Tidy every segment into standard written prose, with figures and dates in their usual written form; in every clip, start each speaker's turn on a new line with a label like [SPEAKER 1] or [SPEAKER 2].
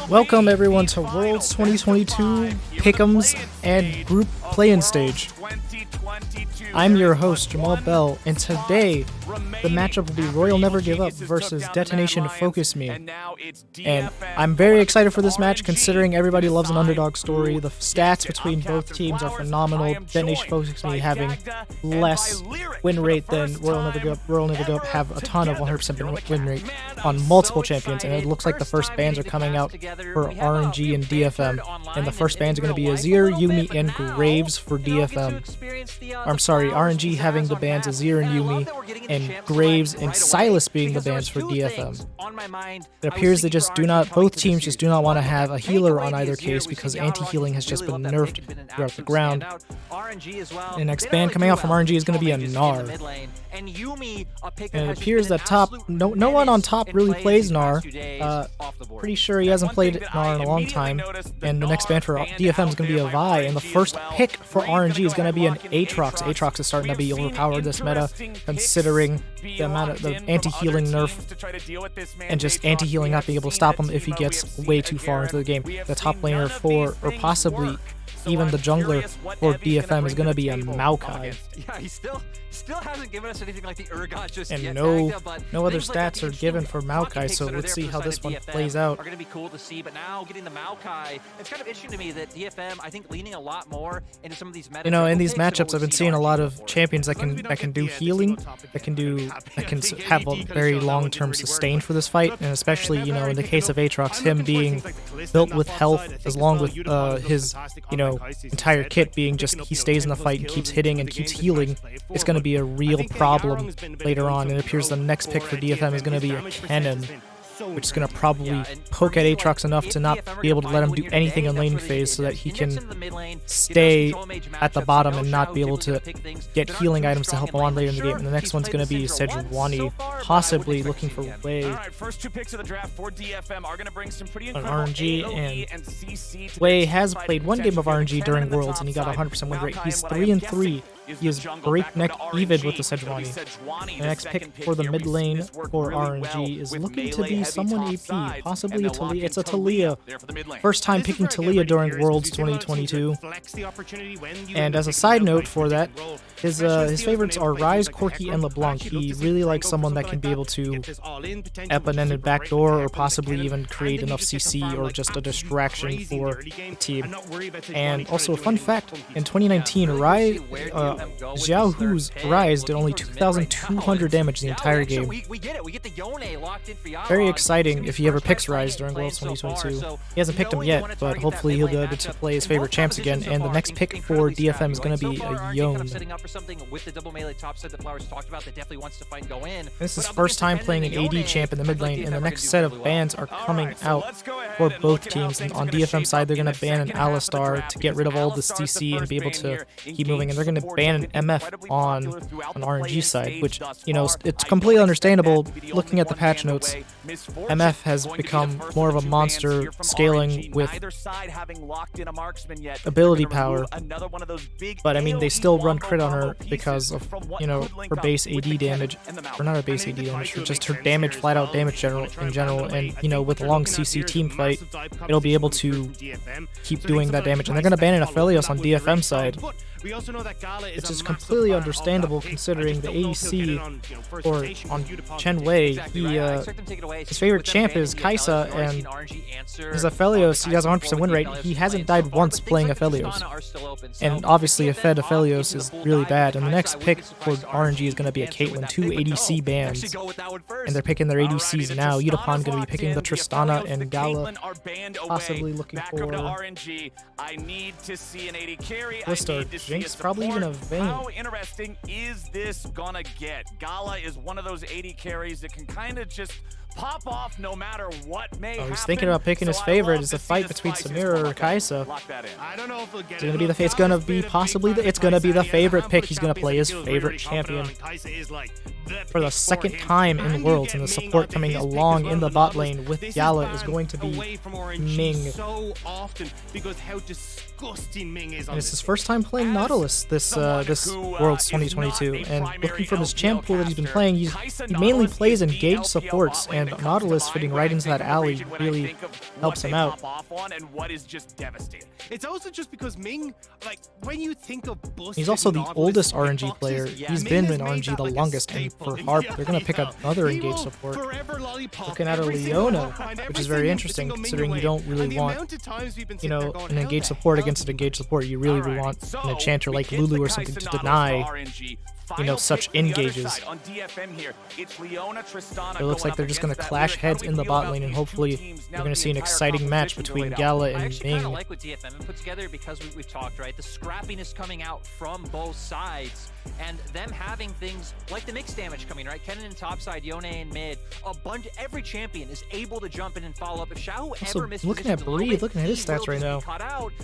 [SPEAKER 1] Welcome everyone to Worlds 2022 Pick'ems and Group Play-In Stage. I'm your host, Jamal Bell, and today the matchup will be Royal Never Give Up versus Detonation Focus Me. And I'm very excited for this match considering everybody loves an underdog story. The stats between both teams are phenomenal. Detonation Focus Me having less win rate than Royal Never Give Up. Royal Never Give Up have a ton of 100% win rate on multiple champions, and it looks like the first bans are coming out for RNG and DFM. And the first bans are going to be Azir, Yuumi, and Graves for DFM. I'm sorry, RNG having the bans Azir and Yuumi, and Graves and Silas being the bans for DFM. It appears they just do not, both teams just do not want to have a healer on either case because anti-healing has just been nerfed throughout the ground. The next ban coming out from RNG is going to be a Gnar. And it appears that top, no one on top really plays Gnar. Pretty sure he hasn't played Gnar in a long time. And the next ban for DFM is going to be a Vi, and the first pick for RNG is going to be an Aatrox. Aatrox is starting to be overpowered this meta, considering the amount of the anti-healing nerf and just anti-healing not being able to stop him if he gets way too far into the game. The top laner for, or possibly even the jungler for DFM is going to be a Maokai.
[SPEAKER 2] Yeah, he still hasn't given us anything like the Urgot just
[SPEAKER 1] and
[SPEAKER 2] yet.
[SPEAKER 1] No other stats are given for Maokai, so let's see how this one plays out.
[SPEAKER 2] Are going to be cool to see, but now getting the Maokai, it's kind of interesting to me that DFM, I think, leaning a lot more into some of these meta.
[SPEAKER 1] You know, in these matchups, I've been seeing a lot of champions that can do healing, that can have a very long-term sustain for this fight, and especially, you know, in the case of Aatrox, him being built with health, as long with his, you know, entire kit being just he stays in the fight and keeps hitting and keeps healing. It's going to be a real problem later on. It appears the next pick for DFM is going to be a Cannon, which is going to probably poke at Aatrox enough to not be able to let him do anything in laning phase so that he can stay at the bottom and not be able to get healing items to help him on later in the game. And the next one's going to be Sejuani, possibly looking for Wei on RNG, and Wei has played one game of RNG during Worlds and he got 100% win rate. He's 3-3. He is breakneck even with the Sejuani. The next pick for the mid lane for RNG is looking to be someone AP, possibly a Taliyah. It's a Taliyah. First time picking Taliyah during Worlds 2022. And as a side note for that, his favorites are Ryze, Corki, and LeBlanc. He really likes someone that can be able to ep an ended backdoor or possibly even create enough CC or just a distraction for the team. And also a fun fact, in 2019, Xiao Hu's Ryze did only 2,200 damage the entire game. Very exciting if he ever picks Ryze during Worlds 2022. He hasn't picked him yet, but hopefully he'll be able to play his favorite champs again. And the next pick for DFM is going to be a Yone. This is his first time playing an AD champ in the mid lane, and the next set of bans are coming out for both teams. And on DFM side, they're going to ban an Alistar to get rid of all the CC and be able to keep moving, and they're going to ban an MF on RNG side, which, you know, it's completely understandable looking at the patch notes. MF has become more of a monster scaling with ability power, but I mean they still run crit on her because of, you know, her base AD damage, or not her base AD damage, but just her damage, flat out damage in general, and you know, with a long CC team fight, it'll be able to keep doing that damage. And they're going to ban an Aphelios on DFM side, which is completely understandable considering the ADC or on Chen Wei, his favorite champ is Kai'Sa, and his Aphelios, he has 100% win rate. He hasn't died once playing Aphelios, and obviously a fed Aphelios is really bad. And the next pick for RNG is going to be a Caitlyn, 2 ADC bans, and they're picking their ADCs now. Yutapon going to be picking the Tristana, and Gala possibly looking for Blister. Jinx, probably even a Vayne.
[SPEAKER 3] How interesting is this gonna get? Gala is one of those 80 carries that can kind of just pop off no matter what may happen.
[SPEAKER 1] He's thinking about picking his favorite. It's a fight between Samira or Kai'Sa.
[SPEAKER 3] I don't know if we'll get
[SPEAKER 1] it. It's gonna be possibly the favorite pick. He's gonna play his favorite champion for the second time in Worlds, and the support coming along in the bot lane with Gala is going to be Ming. And it's his first time playing Nautilus this Worlds 2022, and looking from his champ pool that he's been playing, he mainly plays engaged supports, and Nautilus fitting right into that alley really helps him out.
[SPEAKER 3] And what is just devastating.
[SPEAKER 4] It's also just because Ming, like, when you think of busting
[SPEAKER 1] He's also the
[SPEAKER 4] Nautilus
[SPEAKER 1] oldest
[SPEAKER 4] in
[SPEAKER 1] RNG
[SPEAKER 4] boxes,
[SPEAKER 1] player.
[SPEAKER 4] yeah,
[SPEAKER 1] He's
[SPEAKER 4] Ming
[SPEAKER 1] been
[SPEAKER 4] has
[SPEAKER 1] in
[SPEAKER 4] made
[SPEAKER 1] RNG
[SPEAKER 4] that
[SPEAKER 1] the
[SPEAKER 4] like a
[SPEAKER 1] longest, and
[SPEAKER 4] staple.
[SPEAKER 1] for Harp, they're going to pick
[SPEAKER 4] Yeah.
[SPEAKER 1] another
[SPEAKER 4] He
[SPEAKER 1] engage
[SPEAKER 4] will
[SPEAKER 1] support.
[SPEAKER 4] forever lollipop
[SPEAKER 1] Looking at a
[SPEAKER 4] every single
[SPEAKER 1] Leona,
[SPEAKER 4] one,
[SPEAKER 1] which
[SPEAKER 4] every
[SPEAKER 1] is very
[SPEAKER 4] single
[SPEAKER 1] interesting,
[SPEAKER 4] minion
[SPEAKER 1] considering you
[SPEAKER 4] away.
[SPEAKER 1] don't
[SPEAKER 4] And
[SPEAKER 1] really
[SPEAKER 4] the
[SPEAKER 1] want,
[SPEAKER 4] amount of times we've been
[SPEAKER 1] you
[SPEAKER 4] sitting there
[SPEAKER 1] know,
[SPEAKER 4] going,
[SPEAKER 1] an
[SPEAKER 4] how
[SPEAKER 1] engage
[SPEAKER 4] the
[SPEAKER 1] support
[SPEAKER 4] hell
[SPEAKER 1] against an
[SPEAKER 4] did
[SPEAKER 1] engage support. You really
[SPEAKER 3] Alright,
[SPEAKER 1] want
[SPEAKER 3] so
[SPEAKER 1] an enchanter
[SPEAKER 3] we
[SPEAKER 1] like
[SPEAKER 3] get
[SPEAKER 1] Lulu
[SPEAKER 3] the
[SPEAKER 1] or something to
[SPEAKER 3] Kai'Sa
[SPEAKER 1] deny,
[SPEAKER 3] Nautilus to RNG.
[SPEAKER 1] you know,
[SPEAKER 3] Final
[SPEAKER 1] such
[SPEAKER 3] pick on the other
[SPEAKER 1] engages.
[SPEAKER 3] side, on DFM here, it's Leona, Tristana
[SPEAKER 1] It looks
[SPEAKER 3] going
[SPEAKER 1] like they're
[SPEAKER 3] up
[SPEAKER 1] just going to
[SPEAKER 3] against that
[SPEAKER 1] clash
[SPEAKER 3] Lyric. How
[SPEAKER 1] heads
[SPEAKER 3] do we
[SPEAKER 1] in the
[SPEAKER 3] feel
[SPEAKER 1] bot
[SPEAKER 3] about
[SPEAKER 1] lane, and
[SPEAKER 3] these two
[SPEAKER 1] hopefully
[SPEAKER 3] teams now
[SPEAKER 1] we're
[SPEAKER 3] that
[SPEAKER 1] going to
[SPEAKER 3] the
[SPEAKER 1] see an
[SPEAKER 3] entire
[SPEAKER 1] exciting match
[SPEAKER 3] composition's
[SPEAKER 1] between
[SPEAKER 3] laid out?
[SPEAKER 1] Gala
[SPEAKER 2] I
[SPEAKER 1] and
[SPEAKER 2] actually kind of
[SPEAKER 1] Ming.
[SPEAKER 2] like what DFM put together because we've talked, right? The scrappiness coming out from both sides and them having things like the mixed damage coming, right? Kennen in top side, Yone in mid. Every champion is able to jump in and follow up. If Xiao
[SPEAKER 1] Also,
[SPEAKER 2] ever misses
[SPEAKER 1] looking at Breed, looking at his stats right now,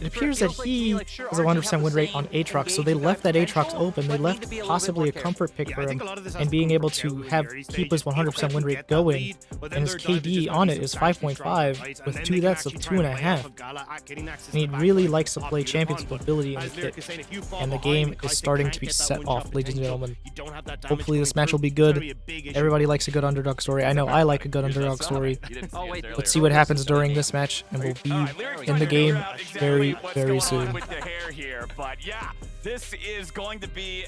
[SPEAKER 1] it appears that he has a 100% win rate on Aatrox, so they left that Aatrox open. They left possibly a comfort pick
[SPEAKER 4] Yeah,
[SPEAKER 1] for
[SPEAKER 4] I
[SPEAKER 1] him,
[SPEAKER 4] think a lot of this has
[SPEAKER 1] and
[SPEAKER 4] to
[SPEAKER 1] being
[SPEAKER 4] come
[SPEAKER 1] able
[SPEAKER 4] from
[SPEAKER 1] to
[SPEAKER 4] Xiao
[SPEAKER 1] have
[SPEAKER 4] in the early
[SPEAKER 1] keep his
[SPEAKER 4] stages, being
[SPEAKER 1] 100% win
[SPEAKER 4] able to
[SPEAKER 1] rate
[SPEAKER 4] get that
[SPEAKER 1] going,
[SPEAKER 4] lead, but then
[SPEAKER 1] and his
[SPEAKER 4] their dive is
[SPEAKER 1] KD
[SPEAKER 4] just
[SPEAKER 1] on
[SPEAKER 4] gonna
[SPEAKER 1] it
[SPEAKER 4] be
[SPEAKER 1] is
[SPEAKER 4] substantially stronger,
[SPEAKER 1] 5.5
[SPEAKER 4] right? And
[SPEAKER 1] with
[SPEAKER 4] then
[SPEAKER 1] 2
[SPEAKER 4] they can
[SPEAKER 1] deaths of
[SPEAKER 4] actually try and play
[SPEAKER 1] 2.5.
[SPEAKER 4] off of Gala at getting access
[SPEAKER 1] And he
[SPEAKER 4] to the
[SPEAKER 1] really
[SPEAKER 4] backline
[SPEAKER 1] likes to
[SPEAKER 4] top
[SPEAKER 1] play
[SPEAKER 4] of the
[SPEAKER 1] Champion's
[SPEAKER 4] pond, but
[SPEAKER 1] ability and
[SPEAKER 4] as Lyric
[SPEAKER 1] hit,
[SPEAKER 4] is saying, if you fall
[SPEAKER 1] and the
[SPEAKER 4] behind,
[SPEAKER 1] game is
[SPEAKER 4] Kai'Sa
[SPEAKER 1] starting
[SPEAKER 4] can't
[SPEAKER 1] to be
[SPEAKER 4] get that
[SPEAKER 1] set
[SPEAKER 4] one-shot
[SPEAKER 1] off, ladies and
[SPEAKER 4] potential.
[SPEAKER 1] gentlemen.
[SPEAKER 4] You don't have that damage
[SPEAKER 1] Hopefully this
[SPEAKER 4] coming
[SPEAKER 1] match will
[SPEAKER 4] through.
[SPEAKER 1] be
[SPEAKER 4] It's gonna
[SPEAKER 1] good.
[SPEAKER 4] be a big issue
[SPEAKER 1] Everybody
[SPEAKER 4] for
[SPEAKER 1] likes a good underdog story. I know I like a good underdog story.
[SPEAKER 2] Oh, wait,
[SPEAKER 1] Let's see what happens during this match, and we'll be in the game very, very soon.
[SPEAKER 3] With the hair here, but yeah, this is going to be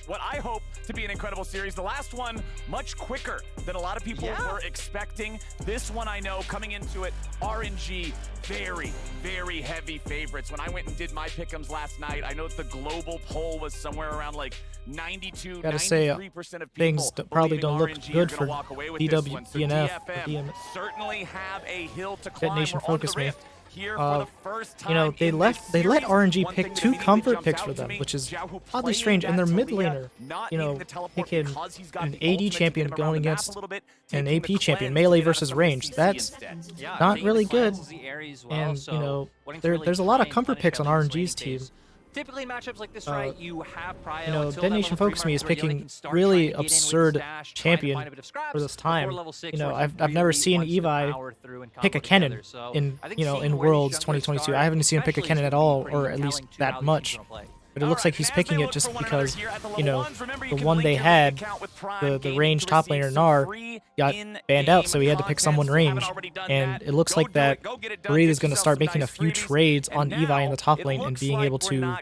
[SPEAKER 3] what I hope to be an incredible series. The last one much quicker than a lot of people were expecting. This one, I know, coming into it, RNG, very, very heavy favorites. When I went and did my pick'ems last night, I know that the global poll was somewhere around like 92,
[SPEAKER 1] Gotta say,
[SPEAKER 3] 93% of people
[SPEAKER 1] things probably
[SPEAKER 3] believing
[SPEAKER 1] don't look
[SPEAKER 3] RNG
[SPEAKER 1] good
[SPEAKER 3] are
[SPEAKER 1] for
[SPEAKER 3] gonna walk away with this one. So
[SPEAKER 1] DWDNF.
[SPEAKER 3] DFM certainly have a hill to climb.
[SPEAKER 1] Nation,
[SPEAKER 3] We're on to
[SPEAKER 1] focus
[SPEAKER 3] the
[SPEAKER 1] me.
[SPEAKER 3] Rift here for the first time
[SPEAKER 1] You know, they
[SPEAKER 3] in
[SPEAKER 1] let
[SPEAKER 3] this
[SPEAKER 1] RNG
[SPEAKER 3] series. One
[SPEAKER 1] pick
[SPEAKER 3] thing that
[SPEAKER 1] 2
[SPEAKER 3] immediately
[SPEAKER 1] comfort
[SPEAKER 3] jumps
[SPEAKER 1] picks
[SPEAKER 3] out
[SPEAKER 1] for
[SPEAKER 3] to
[SPEAKER 1] them,
[SPEAKER 3] me,
[SPEAKER 1] which is
[SPEAKER 3] Xiao, who
[SPEAKER 1] oddly
[SPEAKER 3] played
[SPEAKER 1] strange. And their
[SPEAKER 3] that
[SPEAKER 1] mid
[SPEAKER 3] Talia,
[SPEAKER 1] laner,
[SPEAKER 3] not
[SPEAKER 1] you know,
[SPEAKER 3] needing to teleport
[SPEAKER 1] picking
[SPEAKER 3] because he's got
[SPEAKER 1] an
[SPEAKER 3] the
[SPEAKER 1] AD
[SPEAKER 3] ultimate to
[SPEAKER 1] champion
[SPEAKER 3] get him around
[SPEAKER 1] going
[SPEAKER 3] the map
[SPEAKER 1] against
[SPEAKER 3] a little bit,
[SPEAKER 1] an
[SPEAKER 3] taking
[SPEAKER 1] AP
[SPEAKER 3] the
[SPEAKER 1] champion,
[SPEAKER 3] cleanse
[SPEAKER 1] melee
[SPEAKER 3] to get
[SPEAKER 1] versus
[SPEAKER 3] us some of the
[SPEAKER 1] range.
[SPEAKER 3] CC
[SPEAKER 1] That's
[SPEAKER 3] instead.
[SPEAKER 2] Yeah,
[SPEAKER 1] not
[SPEAKER 2] taking
[SPEAKER 1] really
[SPEAKER 2] the
[SPEAKER 1] good.
[SPEAKER 2] cleanse is the Ares well,
[SPEAKER 1] And,
[SPEAKER 2] so
[SPEAKER 1] you know,
[SPEAKER 2] wanting to really
[SPEAKER 1] there's a lot
[SPEAKER 2] try
[SPEAKER 1] of
[SPEAKER 2] and
[SPEAKER 1] comfort
[SPEAKER 2] punish
[SPEAKER 1] picks on
[SPEAKER 2] them in this
[SPEAKER 1] RNG's
[SPEAKER 2] laning
[SPEAKER 1] team.
[SPEAKER 2] phase. Typically, matchups like this, right, you have Prio
[SPEAKER 1] You know,
[SPEAKER 2] until
[SPEAKER 1] Dead
[SPEAKER 2] that
[SPEAKER 1] Nation
[SPEAKER 2] level 3
[SPEAKER 1] Focus Me is
[SPEAKER 2] mark where Yone
[SPEAKER 1] picking
[SPEAKER 2] can start
[SPEAKER 1] really
[SPEAKER 2] trying to get in with
[SPEAKER 1] absurd
[SPEAKER 2] stash, trying to
[SPEAKER 1] champion
[SPEAKER 2] find a bit of scraps
[SPEAKER 1] for this
[SPEAKER 2] before
[SPEAKER 1] time.
[SPEAKER 2] level 6
[SPEAKER 1] You know,
[SPEAKER 2] where he
[SPEAKER 1] I've never
[SPEAKER 2] really
[SPEAKER 1] seen
[SPEAKER 2] wants to
[SPEAKER 1] Evi
[SPEAKER 2] power through and
[SPEAKER 1] pick a
[SPEAKER 2] combo
[SPEAKER 1] Kennen
[SPEAKER 2] together. So
[SPEAKER 1] in,
[SPEAKER 2] I think
[SPEAKER 1] you know,
[SPEAKER 2] seeing
[SPEAKER 1] in
[SPEAKER 2] where these
[SPEAKER 1] Worlds
[SPEAKER 2] junglers
[SPEAKER 1] 2022.
[SPEAKER 2] start,
[SPEAKER 1] I haven't seen him pick a
[SPEAKER 2] especially,
[SPEAKER 1] Kennen
[SPEAKER 2] is
[SPEAKER 1] at
[SPEAKER 2] gonna be
[SPEAKER 1] all,
[SPEAKER 2] pretty
[SPEAKER 1] or at least
[SPEAKER 2] telling to
[SPEAKER 1] that
[SPEAKER 2] how these
[SPEAKER 1] much.
[SPEAKER 2] teams are gonna play.
[SPEAKER 1] But it looks like he's picking it just because, you know, the one they had, the range top laner Gnar, got banned out, so he had to pick someone ranged. And it looks like that Breathe is going to start making a few trades on Evi in the top lane and being able to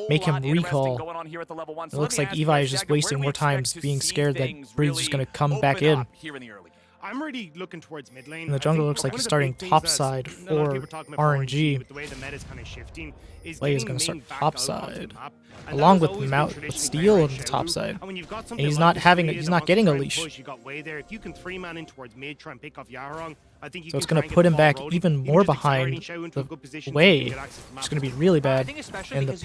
[SPEAKER 1] make him recall. It looks like Evi is just wasting more time being scared that Breathe's just going to come back in.
[SPEAKER 4] I'm really looking towards mid lane.
[SPEAKER 1] And the jungle looks like he's starting top side for RNG. Play is going to start top side, along with Steel on the top side. And he's not getting a leash. So it's going to put him back even more behind the Wei, which is going to be really bad. And the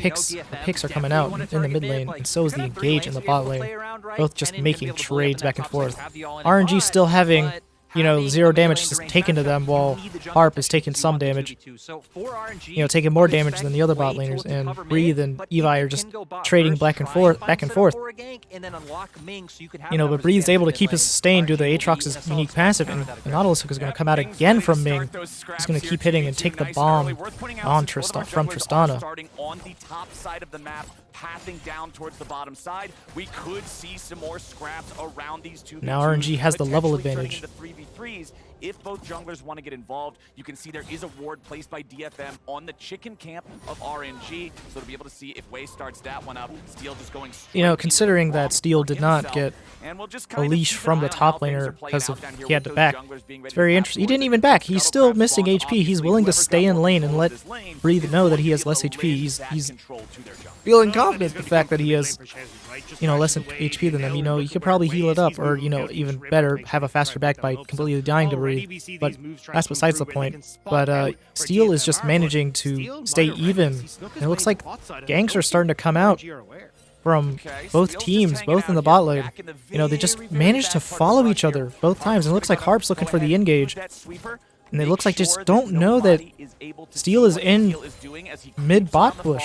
[SPEAKER 1] picks are coming out in the mid lane, and so is the engage in the bot lane. Both just making trades back and forth. RNG still having, you know, 0 damage just taken to them, while Harp is taking some damage. You know, taking more damage than the other bot laners, and Breathe and Evi are just trading back and forth. You know, but Breathe's able to keep his sustain due to Aatrox's unique passive, and Nautilus Hook is going to come out again from Ming. He's going to keep hitting and take the bomb on from Tristana.
[SPEAKER 3] Starting on the top side of the map, pathing down towards the bottom side, we could see some more scraps around these two.
[SPEAKER 1] Now RNG has the level advantage.
[SPEAKER 3] 3v3s. If both junglers want to get involved, you can see there is a ward placed by DFM on the chicken camp of RNG, so to be able to see if Wei starts that one up, Steel just going straight.
[SPEAKER 1] You know, considering that Steel did not get a leash from the top laner because he had to back, it's very interesting. He didn't even back. He's still missing HP. He's willing to stay in lane and let Breathe know that he has less HP. He's feeling confident the fact that he has, you know, less HP than them. You know, you could probably heal it up, or, you know, even better, have a faster back by completely dying to Breathe. But that's besides the point. But Steel is just managing to stay even. And it looks like ganks are starting to come out from both teams, both in the bot lane. You know, they just managed to follow each other both times. And it looks like Harp's looking for the engage. And it looks like just don't know that Steel is in mid bot bush.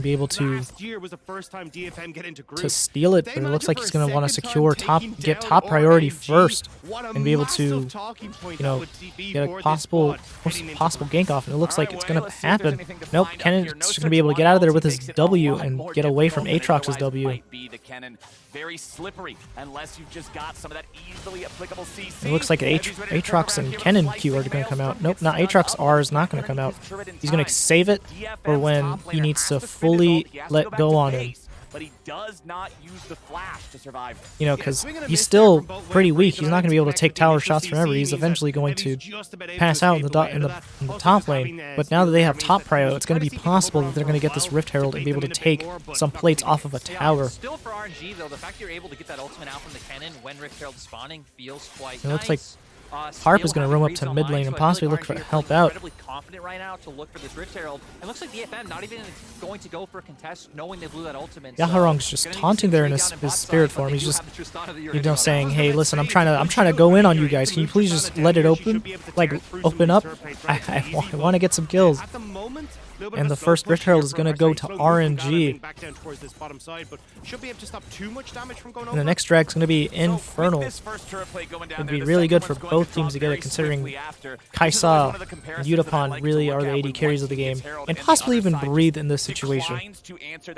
[SPEAKER 1] and be able to
[SPEAKER 4] Last year was the first time DFM get into group.
[SPEAKER 1] steal it,
[SPEAKER 4] They
[SPEAKER 1] but it looks
[SPEAKER 4] managed
[SPEAKER 1] like
[SPEAKER 4] for
[SPEAKER 1] he's
[SPEAKER 4] a
[SPEAKER 1] going to want to
[SPEAKER 4] second
[SPEAKER 1] secure
[SPEAKER 4] time taking
[SPEAKER 1] get
[SPEAKER 4] down
[SPEAKER 1] top priority
[SPEAKER 4] RNG.
[SPEAKER 1] first
[SPEAKER 4] What a
[SPEAKER 1] and be able
[SPEAKER 4] massive
[SPEAKER 1] to,
[SPEAKER 4] talking point
[SPEAKER 1] you know,
[SPEAKER 4] that would be
[SPEAKER 1] get
[SPEAKER 4] for
[SPEAKER 1] a
[SPEAKER 4] this
[SPEAKER 1] possible
[SPEAKER 4] squad heading into
[SPEAKER 1] possible
[SPEAKER 4] group.
[SPEAKER 1] gank off, and it looks like
[SPEAKER 3] Alright,
[SPEAKER 1] it's
[SPEAKER 3] well,
[SPEAKER 1] going to
[SPEAKER 3] let's see if there's
[SPEAKER 1] happen.
[SPEAKER 3] anything to
[SPEAKER 1] Nope,
[SPEAKER 3] find out
[SPEAKER 1] Kennen's
[SPEAKER 3] here. No
[SPEAKER 1] just
[SPEAKER 3] search
[SPEAKER 1] going to be able to
[SPEAKER 3] one
[SPEAKER 1] get out of there with
[SPEAKER 3] multi
[SPEAKER 1] his
[SPEAKER 3] makes it a
[SPEAKER 1] W
[SPEAKER 3] lot
[SPEAKER 1] and
[SPEAKER 3] more
[SPEAKER 1] get away from
[SPEAKER 3] difficult than it
[SPEAKER 1] Aatrox's
[SPEAKER 3] otherwise
[SPEAKER 1] W.
[SPEAKER 3] might be. The Kennen very slippery unless you've just got some of that easily applicable CC.
[SPEAKER 1] It looks like Aatrox and Kennen Q are going to come out. Nope, not Aatrox R is not going to come out. He's going to save it for when he needs to fully let go on him.
[SPEAKER 3] But he does not use the flash to survive.
[SPEAKER 1] You know, because he's still pretty weak. He's not going to be able to take tower shots forever. He's eventually going to pass out in the top lane. But now that they have top prio, it's going to be possible that they're going to get this Rift Herald and be able to take some plates off of a tower.
[SPEAKER 2] Still for RNG though, the fact you're able to get that ultimate out from the Kennen when Rift Herald is spawning feels quite
[SPEAKER 1] It looks like Harp is going to roam up to mid lane and possibly look for help out.
[SPEAKER 2] Incredibly confident right now to look for this Rift Herald. And looks like DFM not even going to go for a contest, knowing they blew that ultimate.
[SPEAKER 1] Yaharong's just taunting there in his spirit form. He's just, saying, "Hey, listen, I'm trying to go in on you guys. Can you please just let it open, like open up? I want to get some kills." And the first Rift Herald is going to go to RNG. And the next drag's going to be Infernal. It'd be really good for both teams to get it, considering Kaisa and Yutapon really are the AD carries of the game. And possibly even Breathe in this situation.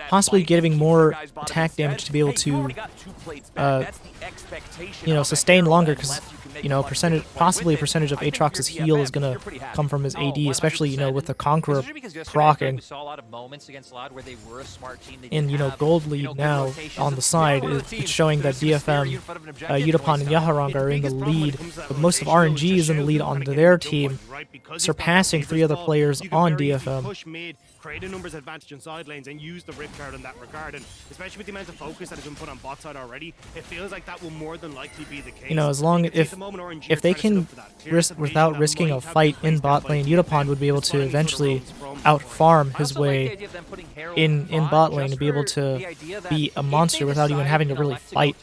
[SPEAKER 1] Possibly giving more attack damage to be able to, sustain longer, because possibly a percentage of Aatrox's heal is going to come from his AD, especially, with the Conqueror proccing. And, gold lead now on the side, it's showing that DFM, Yutapon, and Yaharong are in the lead, but most of RNG is in the lead on their team, surpassing 3 other players on DFM.
[SPEAKER 4] Create a numbers advantage in side lanes and use the Rift Herald in that regard, and especially with the amount of focus that has been put on bot side already, it feels like that will more than likely be the case.
[SPEAKER 1] As long if they can risk without risking a fight in bot lane, Yutapon would be able to eventually out-farm his way in bot lane to be able to be a monster without even having to really fight.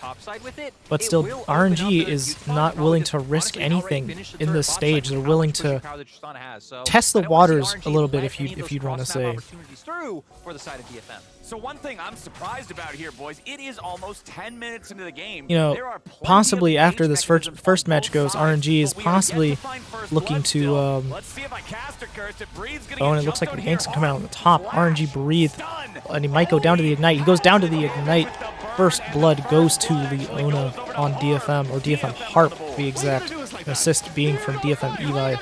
[SPEAKER 1] But still, RNG is not willing to risk anything in this stage. They're willing to test the waters a little bit, if you'd want to say.
[SPEAKER 3] So one thing I'm surprised about here, boys, it is almost 10 minutes into the game.
[SPEAKER 1] Possibly after this first match goes, RNG is possibly looking to, and it looks like the Yanks can come out on the top. RNG Breathe, and he might go down to the Ignite. He goes down to the Ignite. First blood goes to Leona on DFM, or DFM Harp to be exact. An assist being from DFM Evi.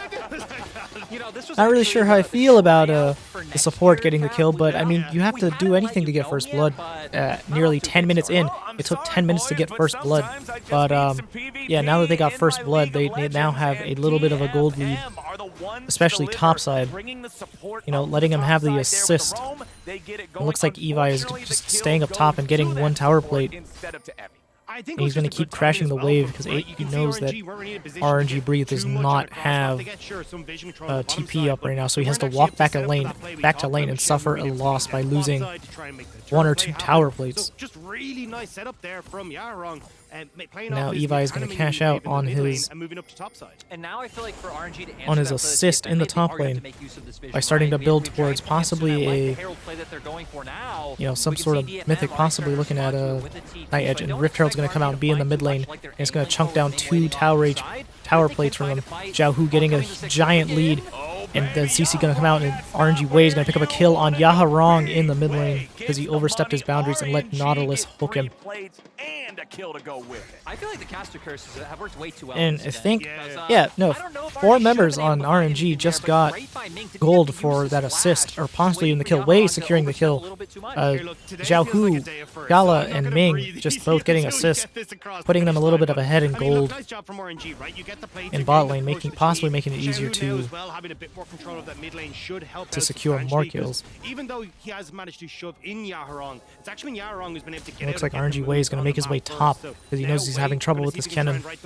[SPEAKER 1] Not really sure how I feel about the support getting the kill, but I mean, you have to do anything to get first blood. Nearly 10 minutes in, it took 10 minutes to get first blood. But yeah, now that they got first blood, they now have a little bit of a gold lead, especially topside. Letting him have the assist. It looks like Evi is just staying up top and getting 1 tower plate. And he's going to keep crashing the wave because he knows that RNG Breathe does not have TP up right now, so he has to walk back to lane and suffer a loss by losing 1 or 2 tower plates. Now Evi is going to cash out on his assist in the top lane by starting to build towards possibly some sort of mythic, possibly looking at a Night Edge, and Rift Herald's going to come out and be in the mid lane, and it's going to chunk down 2 tower plates from him. Xiaohu getting a giant lead, and then CC going to come out, and RNG Wei is going to pick up a kill on Yaharong in the mid lane because he overstepped his boundaries and let Nautilus hook him.
[SPEAKER 2] I feel like the caster curses have worked way too well.
[SPEAKER 1] And I think, 4 members on RNG just got gold for that assist, or possibly even the kill. Wei securing the kill. Xiaohu, Gala, and Ming just both getting assists, putting them a little bit of a head in gold in bot lane, possibly making it easier to secure more kills.
[SPEAKER 4] Even though he has managed to shove in Yaharong, it's actually when Yaharong who's been able to get.
[SPEAKER 1] It looks like RNG Wei is going to make his way top because he knows he's having trouble with this cannon. But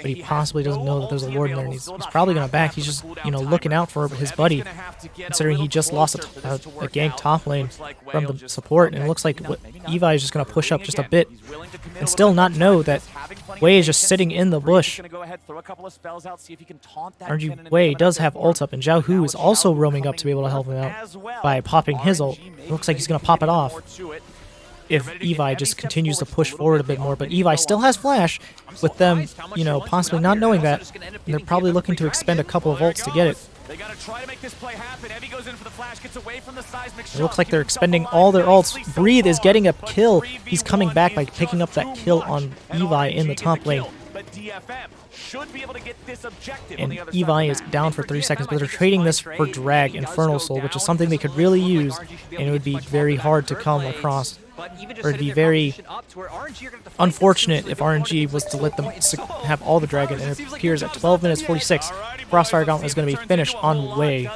[SPEAKER 1] he possibly doesn't know that there's a ward in there, and he's probably going to back. He's just, looking out for his buddy, considering he just lost a gank top lane from the support, and it looks like Evi is just going to push up just a bit and still not know that Wei is just sitting in the bush. RNG Wei does have ult up, and Xiaohu is also roaming up to be able to help him out by popping his ult. It looks like he's going to pop it off if Evi just continues to push forward a bit more, but Evi still has flash, with them, possibly not knowing that, and they're probably looking to expend a couple of ults to get it.
[SPEAKER 3] They gotta try to make this play happen. Evie goes in for the flash, gets away from the seismic
[SPEAKER 1] shock. It looks like they're expending all their ults. Breathe is getting a kill. He's coming back by picking up that kill on Evi in the top lane. And Evi is down for 3 seconds, but they're trading this for Drag, Infernal Soul, which is something they could really use, and it would be very hard to come across. Or it'd be very unfortunate if RNG was to let them have all the dragon, and it appears at 12 minutes 46. Crossfire Gauntlet is going to be finished on Wei,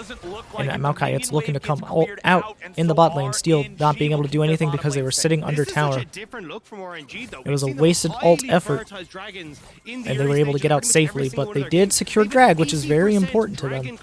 [SPEAKER 1] And at Maokai, it's looking to come out in the bot lane. Steel not being able to do anything because they were sitting under tower. It was a wasted ult effort, and they were able to get out safely, but they did secure drag, which is very important to them.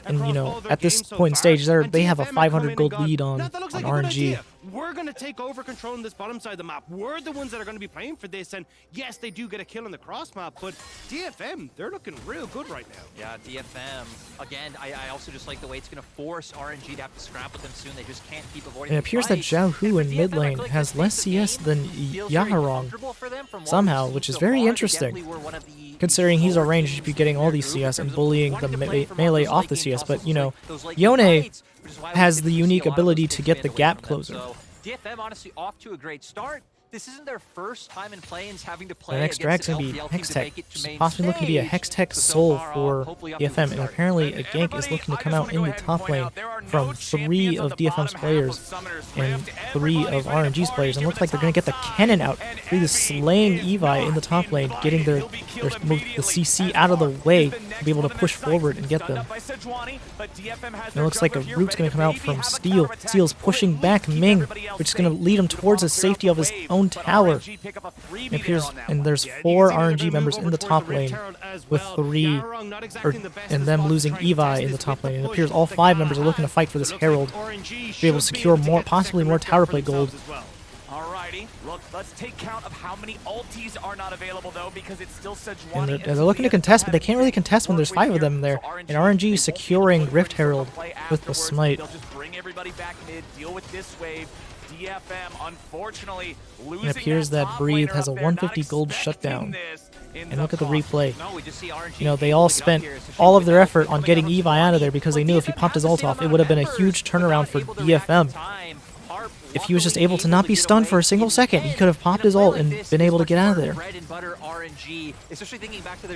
[SPEAKER 1] And you know, at this point in stage, they have a 500 gold lead on RNG.
[SPEAKER 4] We're going to take over control on this bottom side of the map. We're the ones that are going to be playing for this, and yes, they do get a kill on the cross map, but DFM, they're looking real good right now.
[SPEAKER 2] Yeah, DFM, again, I also just like the way it's going to force RNG to have to scrap with them soon. They just can't keep avoiding
[SPEAKER 1] It appears that Zhao Hu in mid lane has less CS than Yaharong somehow, which is very interesting, considering he's our range, he should be getting all these CS and bullying the melee off the CS, but, you know, Yone has the unique ability to get the gap closer.
[SPEAKER 2] DFM honestly off to a great start. This isn't their first time in play-ins having to play.
[SPEAKER 1] The next drag's going to be Hextech, possibly looking to be a Hextech soul for DFM, and apparently a gank is looking to come out in the top lane from 3 of DFM's players and 3 of RNG's players, and looks like they're going to get the cannon out, really slaying Evi in the top lane, getting the CC out of the way to be able to push forward and get them. And it looks like a root's going to come out from Steel. Steel's pushing back Ming, which is going to lead him towards the safety of his own tower. It appears, and there's 4 RNG members in the top lane, with 3, and them losing Evi in the top lane. It appears all 5 members are looking to fight for this Herald to be able to secure more, possibly more tower play gold.
[SPEAKER 3] Alrighty, look, let's take count of how many ultis are not available though, because it's still Sejuani.
[SPEAKER 1] And they're looking to contest, but they can't really contest when there's 5 of them there. And RNG securing Rift Herald with the smite.
[SPEAKER 3] They'll just bring everybody back mid, deal with this wave. DFM, unfortunately, losing.
[SPEAKER 1] It appears that Breathe has a 150 gold shutdown. And look at the replay. You know, they all spent all of their effort on getting Evi out of there because they knew if he popped his ult off, it would have been a huge turnaround for DFM. If he was just able to not be stunned for a single second, he could have popped his ult and been able to get out of there.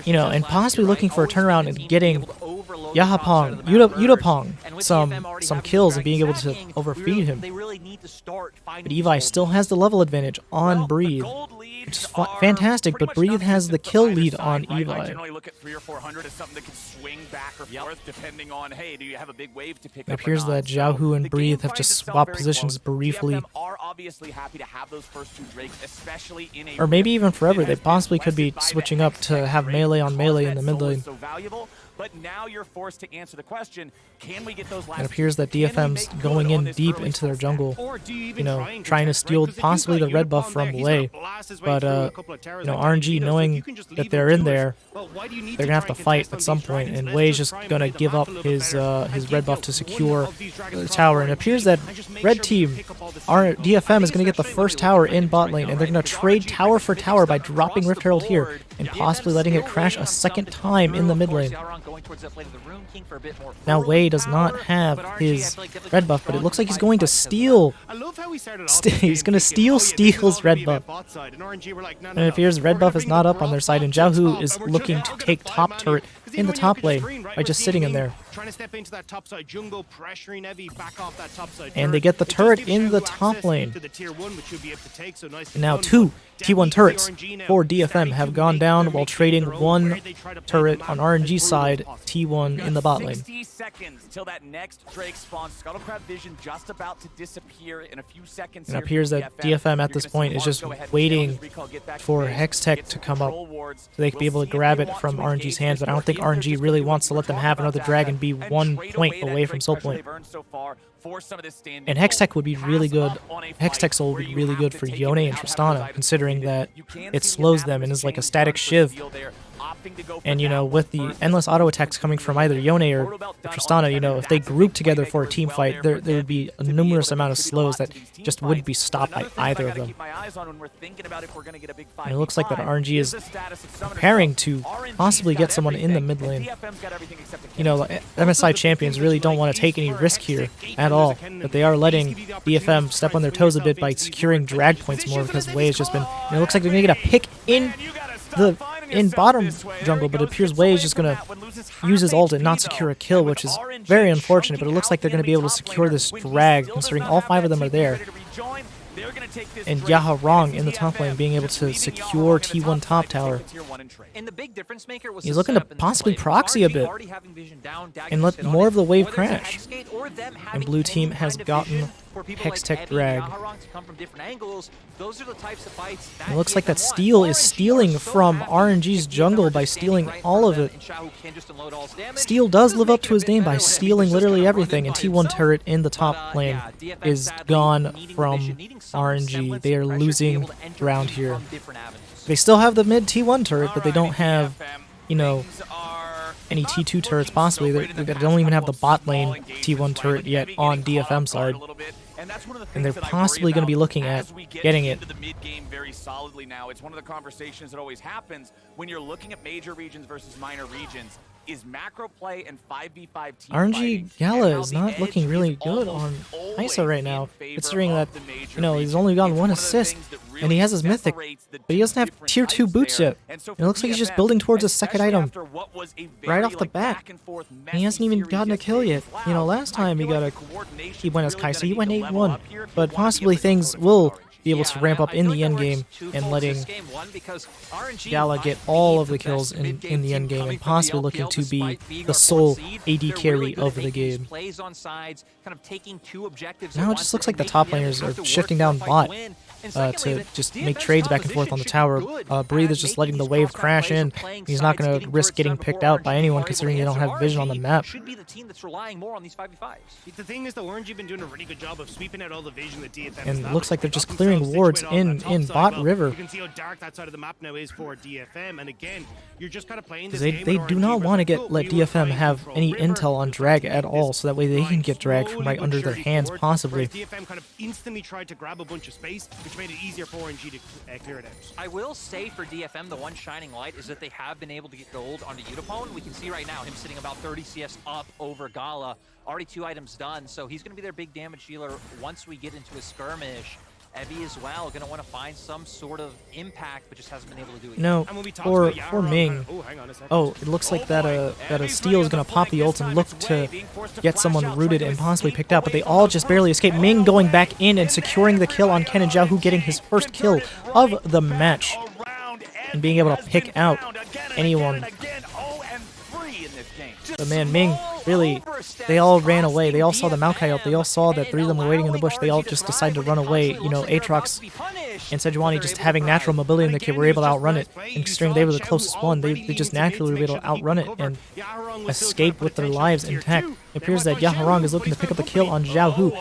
[SPEAKER 1] You know, and possibly looking for a turnaround and getting Yahapong, Yudapong some kills and being able to overfeed him. But Evi still has the level advantage on Breathe, which is fantastic, but Breathe has the kill lead on Evi.
[SPEAKER 3] I generally look at 300 or 400 as something that can swing back or forth depending on, hey, do you have a big wave to pick up?
[SPEAKER 1] It appears that Zhao Hu and Breathe have just swapped positions briefly.
[SPEAKER 3] Are obviously happy to have those first 2 drakes, especially in a
[SPEAKER 1] or maybe even forever. They possibly could be switching up to have melee on melee in the mid lane.
[SPEAKER 3] But now you're forced to answer the question, can we get those last?
[SPEAKER 1] It appears that DFM's going in deep into their jungle, you know, trying to steal possibly the red buff from Lei. But, you know, RNG, knowing that they're in there, they're going to have to fight at some point, and Lei's just going to give up his red buff to secure the tower. And it appears that red team, DFM, is going to get the first tower in bot lane, and they're going to trade tower for tower by dropping Rift Herald here, and possibly letting it crash a second time in the mid lane. Now Wei does not have his red buff, but it looks like he's going to steal. He's going to steal Steel's red buff. And it appears red buff is not up on their side, and Zhao Hu is looking to take top turret in the top lane by just sitting in there. And they get the turret in the top lane. And now 2 T1 turrets for DFM have gone down while trading 1 turret on RNG's side, T1 in the bot lane.
[SPEAKER 3] 60 seconds till that next Drake spawns. Scuttlecrab vision just about to disappear in a few seconds.
[SPEAKER 1] And it appears that DFM at this point is just waiting for Hextech to come up so they can be able to grab it from RNG's hands, but I don't think RNG really wants to let them have another dragon be 1 point away from Soul Point. And Hextech would be really good. Hextech Soul would be really good for Yone and Tristana, considering that it slows them and is like a static shiv. And, you know, with the endless auto attacks coming from either Yone or Tristana, you know, if they group together for a team fight, there would be a numerous amount of slows that just wouldn't be stopped by either of them. And it looks like that RNG is preparing to possibly get someone in the mid lane. You know, MSI champions really don't want to take any risk here at all, but they are letting DFM step on their toes a bit by securing drag points more, because Wei has just been, and it looks like they're going to get a pick in bottom jungle, but it appears Wei is just going to use his ult and not secure a kill, which is very unfortunate, but it looks like they're going to be able to secure this drag, considering all 5 of them are there. and Yaharong in the top lane being able to secure T1 top tower.
[SPEAKER 2] And the big difference maker was
[SPEAKER 1] He's looking to possibly proxy a bit and let more of the wave crash. And blue team has gotten Hextech Drag. It looks like that Steel is stealing from RNG's jungle by stealing all of it. Steel does live up to his name by stealing literally everything, and T1 turret in the top lane is gone from RNG. They are losing ground here. They still have the mid T1 turret, but they don't have, you know, any T2 turrets possibly. They don't even have the bot lane T1 turret yet on DFM side. And they're possibly going to be looking at getting it.
[SPEAKER 3] The mid game very solidly now. It's one of the conversations that always happens when you're looking at major regions versus minor regions. Is macro play and 5v5 team
[SPEAKER 1] RNG Gala is not looking really good on ISA right now, considering that, you know, he's only gotten 1 assist, and he has his mythic, but he doesn't have tier 2 boots yet. And it looks like he's just building towards his second item right off the bat. He hasn't even gotten a kill yet. You know, last time he went as Kaisa, he went 8-1, but possibly things will be able to ramp up in the end game and letting Gala get all of the kills in the end game and possibly looking to be the sole AD carry of the game. Now it just looks like the top laners are shifting down bot to just make trades back and forth on the tower. Breathe is just letting the wave crash in. He's not going to risk getting picked out by anyone considering they don't have vision on the map.
[SPEAKER 4] The thing is, the Orange have been doing a really good job of sweeping out all the vision that DFM
[SPEAKER 1] and it looks like they're just clearing wards in bot river.
[SPEAKER 4] You can see how dark that side of the map now is for DFM, and again, you're just kind of playing this
[SPEAKER 1] they do not want to let DFM have any intel on drag at all, so that way they can get drag from right under their hands possibly.
[SPEAKER 4] DFM kind of instantly tried to grab a bunch of space, which made it easier for RNG to clear it out.
[SPEAKER 2] I will say for DFM, the one shining light is that they have been able to get gold onto Utapone. We can see right now him sitting about 30 CS up over Gala. Already 2 items done, so he's going to be their big damage dealer once we get into a skirmish. Evie as well, going to want to find some sort of impact, but just hasn't been able to do it.
[SPEAKER 1] No, for Ming, it looks like that a Steel is going to pop the ult and look to get someone rooted and possibly picked out, but they all just barely escape. Ming going back in and securing the kill on Ken and Xiaohu, getting his first kill of the match and being able to pick out anyone. But man, Ming, really, they all ran away. They all saw the Maokai ult. They all saw that 3 of them were waiting in the bush. They all just decided to run away. You know, Aatrox and Sejuani just having natural mobility in the kit were able to outrun it. And considering they were the closest one, they just naturally were able to outrun it and escape with their lives intact. It appears that Yaharong is looking to pick up the kill on Xiaohu.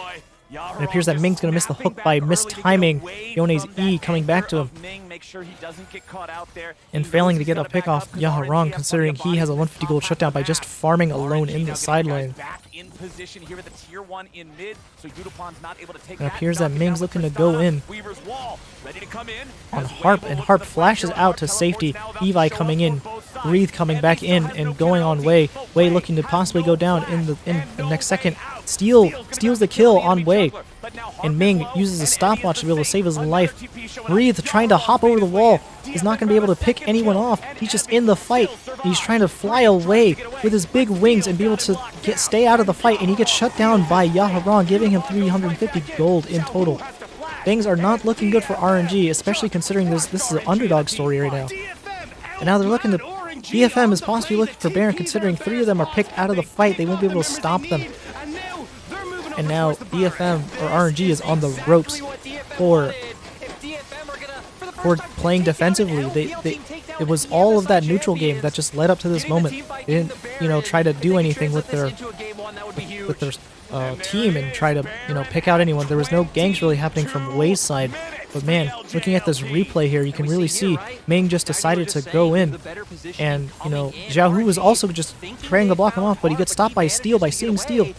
[SPEAKER 1] It appears that Ming's going to miss the hook by mistiming Yone's E coming back to him and failing to get a pick off Yaharong, considering he has a 150 gold shutdown by just farming alone in the side lane. It appears that Ming's looking to go in on Harp, and Harp flashes out to safety. Evi coming in, Breathe coming back in and going on Wei. Wei looking to possibly go down in the next second. Steals the kill on Wei, and Ming uses a stopwatch to be able to save his life. Breathe trying to hop over the wall. He's not going to be able to pick anyone off. He's just in the fight. He's trying to fly away with his big wings and be able to stay out of the fight, and he gets shut down by Yaharong, giving him 350 gold in total. Things are not looking good for RNG, especially considering this is an underdog story right now. And now they're looking to... DFM is possibly looking for Baron, considering 3 of them are picked out of the fight. They won't be able to stop them. And now DFM or RNG is on the ropes for playing defensively. It was all of that neutral game that just led up to this moment. They didn't, try to do anything with their team and try to, pick out anyone. There was no ganks really happening from Wei's side. But man, looking at this replay here, you can really see Ming just decided to go in. And, Xiaohu was also just trying to block him off, but he gets stopped by Steel, by seeing Steel.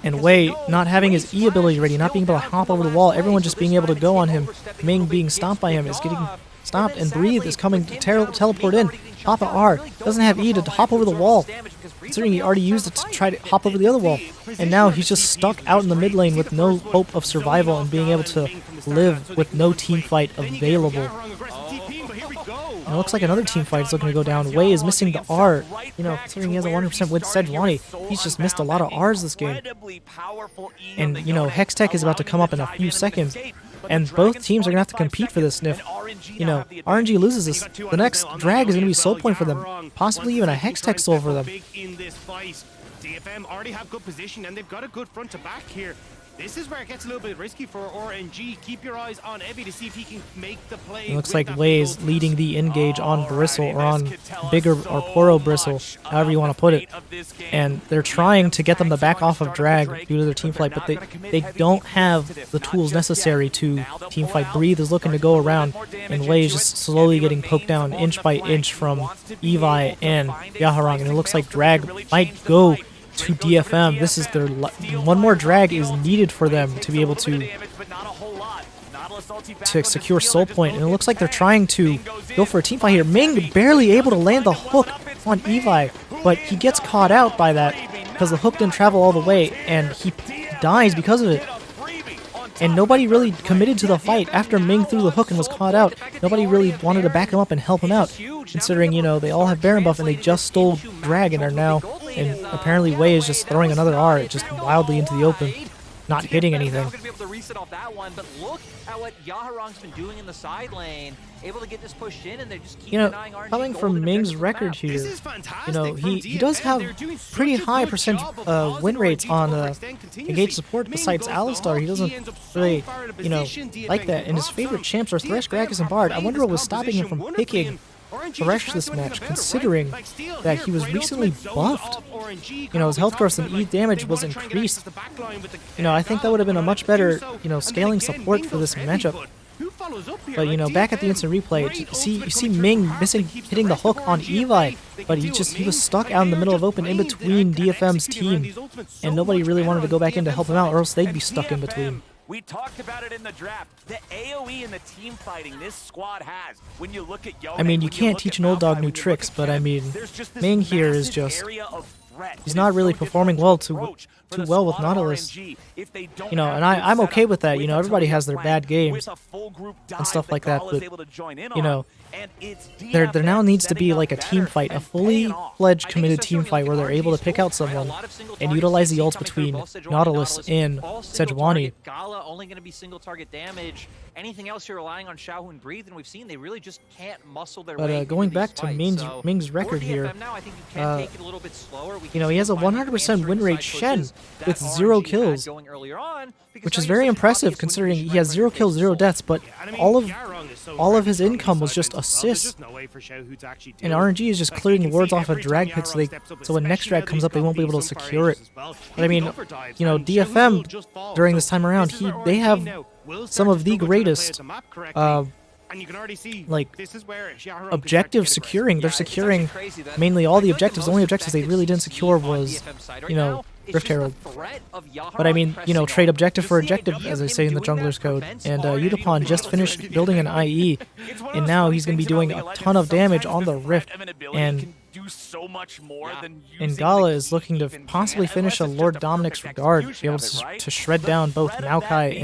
[SPEAKER 1] And Wei not having his E ability ready, not being able to hop over the wall, everyone just being able to go on him. Ming being stopped by him is getting stopped, and Breathe is coming to teleport in. Papa R doesn't have E to hop over the wall, considering he already used it to try to hop over the other wall. And now he's just stuck out in the mid lane with no hope of survival and being able to live with no team fight available. And it looks like another team fight is looking to go down. Wei is missing the R. You know, considering he has a 100% with Sejuani, he's just missed a lot of Rs this game. And, you know, Hextech is about to come up in a few seconds. And both teams are going to have to compete for this. And if, you know, RNG loses this, the next drag is going to be soul point for them. Possibly even a Hextech soul for them.
[SPEAKER 4] DFM already have good position and they've got a good front to back here. This is where it gets a little bit risky for RNG. Keep your eyes on Evie to see if he can make the play.
[SPEAKER 1] It looks like Wei is leading the engage on Bristle, or on Bigger or Poro Bristle, however you want to put it. And they're trying to get them to back off of drag due to their team fight, but they don't have the tools necessary to team fight. Breathe is looking to go around, and Wei is just slowly getting poked down inch by inch from Evi and Yaharong, and it looks like drag might go to DFM. This is their one more drag is needed for them to be able to secure soul point, and it looks like they're trying to go for a team fight here. Ming barely able to land the hook on Evi, but he gets caught out by that because the hook didn't travel all the way, and he dies because of it. And nobody really committed to the fight after Ming threw the hook and was caught out. Nobody really wanted to back him up and help him out, considering, you know, they all have Baron buff and they just stole drag and are now, and apparently Wei is just throwing another R just wildly into the open, not hitting anything.
[SPEAKER 2] Going to be able to reset off that one, but look at what Yaharong's been doing in the side lane, able to get this pushed in, and they just keep denying RNG.
[SPEAKER 1] Coming from Ming's record here, you know, he does have pretty high percent win rates on engage support besides Alistar. He doesn't really, you know, like that. And his favorite champs are Thresh, Gragas, and Bard. I wonder what was stopping him from picking Thresh this match, considering that he was recently buffed. You know, his health growth and E damage was increased. You know, I think that would have been a much better, you know, scaling support for this matchup. But, you know, back at the instant replay, you see Ming hitting the hook on Evi, but he was stuck out in the middle of open in between DFM's team, and nobody really wanted to go back in to help him out, or else they'd be stuck in between.
[SPEAKER 3] We talked about it in the draft. The AoE and the team fighting this squad has. When you look at Yone,
[SPEAKER 1] I mean, you can't teach an old dog new tricks, but I mean, Ming here is just, he's not really performing well too well with Nautilus. You know, and I'm okay with that. You know, everybody has their bad games and stuff like that, but, you know, there now needs to be like a team fight, a fully fledged committed team fight where they're able to pick out someone and utilize the ults between Nautilus and Sejuani.
[SPEAKER 2] Gala only going to be single target damage. Anything else you're relying on Xiaohu and Breathe, and we've seen they really just can't muscle their way.
[SPEAKER 1] But going back to Ming's record here,
[SPEAKER 2] now, I think you can take it a little bit slower.
[SPEAKER 1] You know, he has a 100% win rate Shen with 0 kills, which is very impressive considering he has 0 kills, 0 deaths, but all of his income was just assists. And RNG is just clearing wards off a drag pit so when next drag comes up they won't be able to secure it. But I mean, you know, DFM during this time around, they have some of the greatest like objective securing. They're securing mainly all the objectives. The only objectives they really didn't secure was, you know, Rift Herald. But I mean, you know, trade objective for objective, as I say in the Jungler's Code. And Yutapon just finished building an IE, and now he's going to be doing a ton of damage on the Rift. And Gala is looking to possibly finish a Lord Dominic's Regard, be able to shred down both Maokai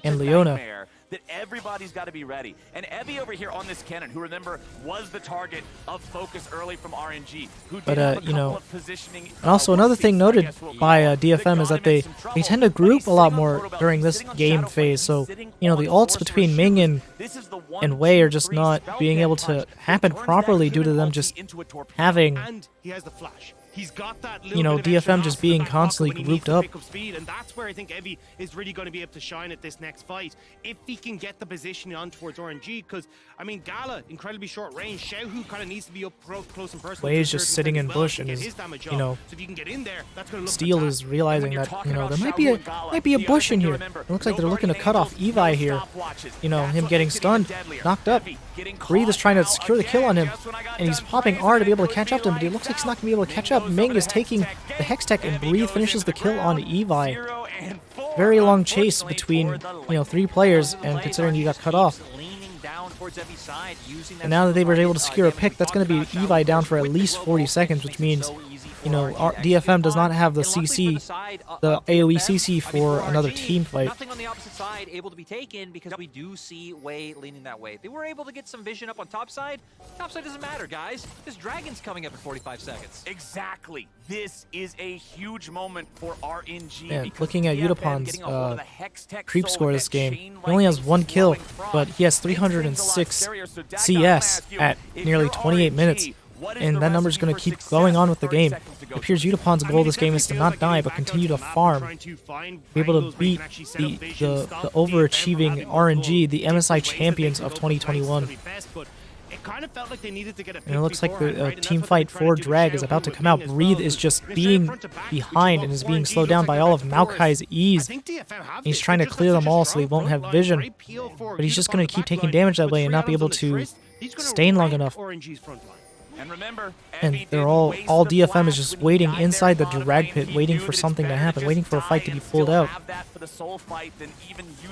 [SPEAKER 1] and Leona.
[SPEAKER 3] That everybody's got to be ready. And Evie over here on this cannon, who remember was the target of focus early from RNG, who did have a couple of positioning.
[SPEAKER 1] And also another thing noted by DFM is that they tend to group a lot more during this game phase. So, you know, the ults between Ming and Wei are just not being able to happen properly due to them just having, you know, DFM just being constantly grouped up.
[SPEAKER 4] And that's where I think Evie is really going to be able to shine at this next fight, if he can get the position on towards RNG, because, I mean, Gala, incredibly short range. Xiaohu kind of needs to be up close and personal.
[SPEAKER 1] Wei is just sitting in bush and is, you know, Steel is realizing that, you know, there might be a bush in here. It looks like they're looking to cut off Evi here. You know, him getting stunned, knocked up. Breathe is trying to secure the kill on him, and he's popping R to be able to catch up to him, but he looks like he's not going to be able to catch up. Ming is taking the Hextech, and Breathe finishes the kill on Evi. Very long chase between, you know, 3 players, and considering he got cut off. And now that they were able to secure a pick, that's going to be Evi down for at least 40 seconds, which means, you know, DFM does not have the CC, the AoE CC for another team fight.
[SPEAKER 2] side able to be taken because we do see Wei leaning that way. They were able to get some vision up on top side. Top side doesn't matter, guys. This Dragon's coming up in 45 seconds.
[SPEAKER 3] Exactly. This is a huge moment for RNG.
[SPEAKER 1] Man,
[SPEAKER 3] because
[SPEAKER 1] looking at
[SPEAKER 3] DFM
[SPEAKER 1] Udapon's
[SPEAKER 3] getting a hold of the Hex Tech
[SPEAKER 1] creep
[SPEAKER 3] Soul
[SPEAKER 1] score
[SPEAKER 3] with
[SPEAKER 1] this
[SPEAKER 3] that
[SPEAKER 1] game.
[SPEAKER 3] chain
[SPEAKER 1] He only has
[SPEAKER 3] lightning
[SPEAKER 1] 1 kill,
[SPEAKER 3] flowing from.
[SPEAKER 1] but he has
[SPEAKER 3] It seems a lot
[SPEAKER 1] 306
[SPEAKER 3] scarier, so Dak, I'm gonna
[SPEAKER 1] CS
[SPEAKER 3] ask you,
[SPEAKER 1] at
[SPEAKER 3] if
[SPEAKER 1] nearly
[SPEAKER 3] you're
[SPEAKER 1] 28
[SPEAKER 3] RNG,
[SPEAKER 1] minutes.
[SPEAKER 3] what is
[SPEAKER 1] And
[SPEAKER 3] the
[SPEAKER 1] that number's
[SPEAKER 3] recipe
[SPEAKER 1] going
[SPEAKER 3] for
[SPEAKER 1] to keep
[SPEAKER 3] success
[SPEAKER 1] going on with the
[SPEAKER 3] 30
[SPEAKER 1] game.
[SPEAKER 3] seconds to go?
[SPEAKER 1] It appears Udapon's goal this game is to not die, but continue to farm. Be able to beat the overachieving RNG, the MSI champions of 2021. And it looks like the team fight for Drag is about to come out. Breathe is just being behind and is being slowed down by all of Maokai's ease. He's trying to clear them all so he won't have vision. But he's just going to keep taking damage that way and not be able to stay long enough.
[SPEAKER 3] And remember,
[SPEAKER 1] And they're all DFM is just waiting inside the drag pit, waiting for something to happen, waiting for a fight to be pulled out.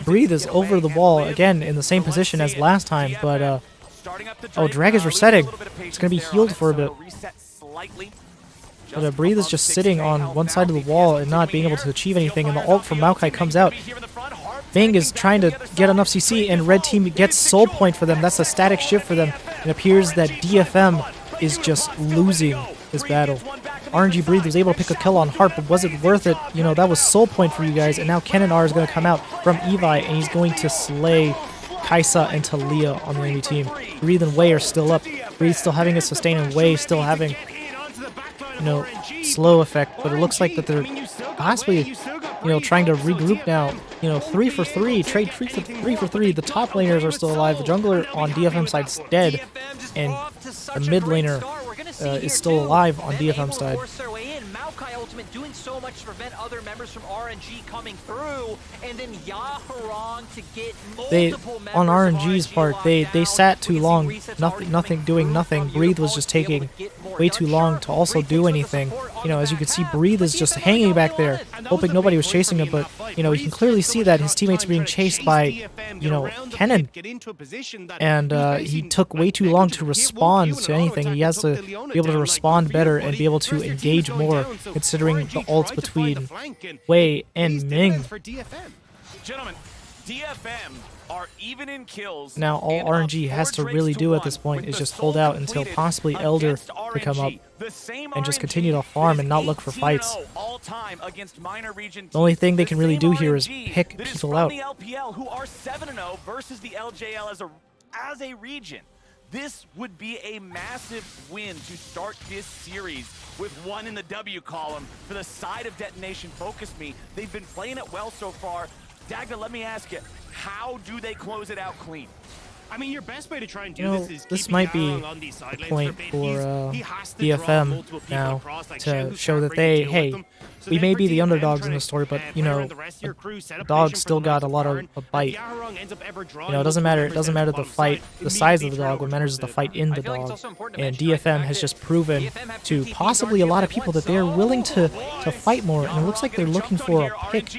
[SPEAKER 1] Breathe is over the wall again in the same position as last time, but oh, Drag is resetting. It's going to be healed for a bit. But Breathe is just sitting on one side of the wall and not being able to achieve anything, and the ult from Maokai comes out. Bing is trying to get enough CC, and red team gets soul point for them. That's a static shift for them. It appears that DFM is just losing this battle. RNG Breathe was able to pick a kill on Heart, but was it worth it? You know, that was soul point for you guys, and now Kenan R is going to come out from Evi, and he's going to slay Kaisa and Talia on the enemy team. Breathe and Wei are still up. Breathe still having a sustain, and Wei still having, you know, slow effect, but it looks like that they're possibly, you know, trying to regroup now. You know, 3 for 3, trade 3 for 3. The top laners are still alive. The jungler on DFM side's dead, and the mid laner is still alive on DFM side.
[SPEAKER 2] Maokai ultimate doing so much to prevent other members from RNG coming through, and then Yaharong to get multiple members
[SPEAKER 1] on RNG's
[SPEAKER 2] of RNG
[SPEAKER 1] part, they
[SPEAKER 2] down.
[SPEAKER 1] sat too
[SPEAKER 2] We see
[SPEAKER 1] long,
[SPEAKER 2] resets
[SPEAKER 1] nothing
[SPEAKER 2] already
[SPEAKER 1] doing
[SPEAKER 2] coming
[SPEAKER 1] nothing.
[SPEAKER 2] through
[SPEAKER 1] Breathe
[SPEAKER 2] from
[SPEAKER 1] was just
[SPEAKER 2] Udapan to be able
[SPEAKER 1] taking
[SPEAKER 2] to get more
[SPEAKER 1] way
[SPEAKER 2] done.
[SPEAKER 1] too long to also
[SPEAKER 2] Breathe
[SPEAKER 1] do
[SPEAKER 2] picks up the
[SPEAKER 1] anything.
[SPEAKER 2] support on
[SPEAKER 1] You know,
[SPEAKER 2] the
[SPEAKER 1] as you can
[SPEAKER 2] back
[SPEAKER 1] see,
[SPEAKER 2] half,
[SPEAKER 1] Breathe
[SPEAKER 2] but
[SPEAKER 1] is just
[SPEAKER 2] DFM
[SPEAKER 1] hanging
[SPEAKER 2] don't
[SPEAKER 1] back there,
[SPEAKER 2] want it.
[SPEAKER 1] hoping nobody was chasing him, but, you know, he can clearly see that his teammates are being chased by, you know, Kenan, and he took way too long to respond to anything. He has to be able to respond better and be able to engage more, considering the ults between Wei and Ming.
[SPEAKER 3] Gentlemen, DFM are even in kills.
[SPEAKER 1] Now all
[SPEAKER 3] and
[SPEAKER 1] RNG has to really do at this point is just hold out until possibly Elder to come up and just continue to farm and not look for fights. The only thing they can really do here is pick people out.
[SPEAKER 3] The LPL, who are 7-0 versus the LJL as a region. This would be a massive win to start this series with 1 in the W column for the side of Detonation Focus Me. They've been playing it well so far. Dagda, let me ask you, how do they close it out clean?
[SPEAKER 4] I mean, your best way to try and do
[SPEAKER 1] You know,
[SPEAKER 4] this is
[SPEAKER 1] this
[SPEAKER 4] keeping
[SPEAKER 1] might be
[SPEAKER 4] Yaharong on these
[SPEAKER 1] the
[SPEAKER 4] sidelines
[SPEAKER 1] point
[SPEAKER 4] a bit.
[SPEAKER 1] for
[SPEAKER 4] He has to draw
[SPEAKER 1] DFM
[SPEAKER 4] multiple people
[SPEAKER 1] now
[SPEAKER 4] across, like
[SPEAKER 1] to
[SPEAKER 4] Shell, who
[SPEAKER 1] show
[SPEAKER 4] can't
[SPEAKER 1] that
[SPEAKER 4] really
[SPEAKER 1] they,
[SPEAKER 4] deal
[SPEAKER 1] hey,
[SPEAKER 4] with them. So
[SPEAKER 1] we
[SPEAKER 4] then
[SPEAKER 1] may
[SPEAKER 4] for
[SPEAKER 1] be the
[SPEAKER 4] DFM
[SPEAKER 1] underdogs in
[SPEAKER 4] trying
[SPEAKER 1] the story, but,
[SPEAKER 4] to
[SPEAKER 1] you
[SPEAKER 4] play
[SPEAKER 1] know,
[SPEAKER 4] around the rest of your crew, set up
[SPEAKER 1] dog
[SPEAKER 4] position
[SPEAKER 1] still
[SPEAKER 4] for the
[SPEAKER 1] got a
[SPEAKER 4] last
[SPEAKER 1] lot
[SPEAKER 4] turn.
[SPEAKER 1] of bite.
[SPEAKER 4] Yaharong ends up ever drawing
[SPEAKER 1] You know, it doesn't matter. It
[SPEAKER 4] multiple
[SPEAKER 1] doesn't
[SPEAKER 4] members
[SPEAKER 1] matter
[SPEAKER 4] down
[SPEAKER 1] the
[SPEAKER 4] the
[SPEAKER 1] fight,
[SPEAKER 4] bottom
[SPEAKER 1] the
[SPEAKER 4] side,
[SPEAKER 1] size of the
[SPEAKER 4] immediately
[SPEAKER 1] dog. What matters is the fight in the
[SPEAKER 2] I feel like it's
[SPEAKER 1] dog.
[SPEAKER 2] also important to
[SPEAKER 1] And
[SPEAKER 2] mention, like, the
[SPEAKER 1] DFM
[SPEAKER 2] fact
[SPEAKER 1] has
[SPEAKER 2] that
[SPEAKER 1] just proven
[SPEAKER 2] DFM have
[SPEAKER 1] to
[SPEAKER 2] 2 TPs
[SPEAKER 1] possibly a lot of
[SPEAKER 2] RNG
[SPEAKER 1] people
[SPEAKER 2] at
[SPEAKER 1] that they're
[SPEAKER 2] once.
[SPEAKER 1] willing to fight more. And it looks like they're looking for a pick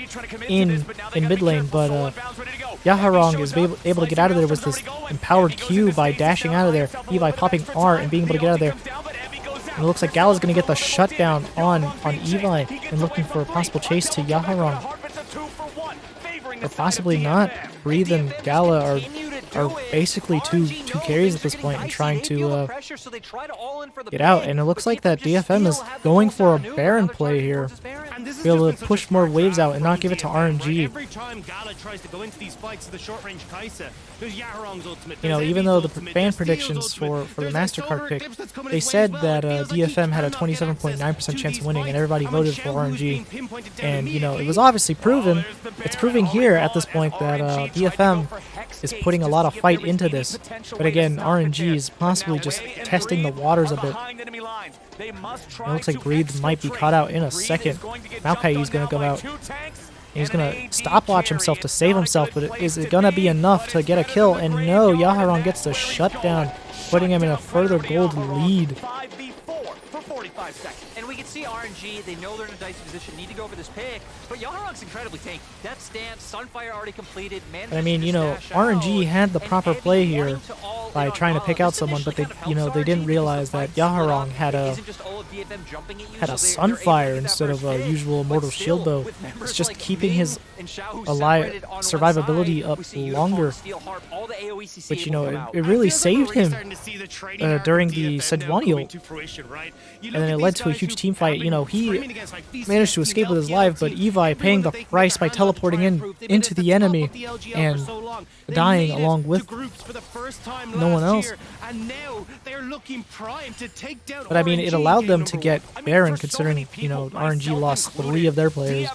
[SPEAKER 1] in mid lane, but Yaharong is able to get out of there with this empowered Q by dashing out of there, Evi popping R and being able to get out of there. And it looks like Gala's going to get the shutdown on Evi and looking for a possible chase to Yaharong. Or possibly not. Breathe and Gala are basically two carries at this point and trying to get out. And it looks like that DFM is going for a Baron play here. Be able to push more waves out and not give it to RNG.
[SPEAKER 4] Every time Gala tries to go into these fights to the short-range Kaisa, there's Yaharong's ultimate.
[SPEAKER 1] You know, even though the fan predictions for the MasterCard pick, they said that DFM had a 27.9% chance of winning and everybody voted for RNG. And, you know, it was obviously proven. It's proving here at this point that DFM is putting a lot of fight into this. But again, RNG is possibly just testing the waters a bit. It looks like Breathe might be caught out in a second. Maokai is going to come out. He's going to stopwatch himself to save himself, but is it going to be enough to get a kill? And no, Yaharong gets the shutdown, putting him in a further gold lead.
[SPEAKER 3] 5 seconds.
[SPEAKER 2] And we can see RNG, they know they're in a dicey position, need to go for this pick, but Yaharong's incredibly tanky. Death Stance, Sunfire already completed,
[SPEAKER 1] I mean, you know, RNG had the proper play here by trying to pick out someone, but they, you know, they didn't realize that Yaharong had a Sunfire instead of a usual Immortal Shield bow. It's just keeping his survivability up longer, which, you know, it really saved him during the Sejuani ult. And then it led to a huge team fight. You know, he managed to escape with his life, but Evi paying the price by teleporting into the enemy and dying along with no one else. But I mean, it allowed them to get Baron, considering, you know, RNG lost 3 of their players.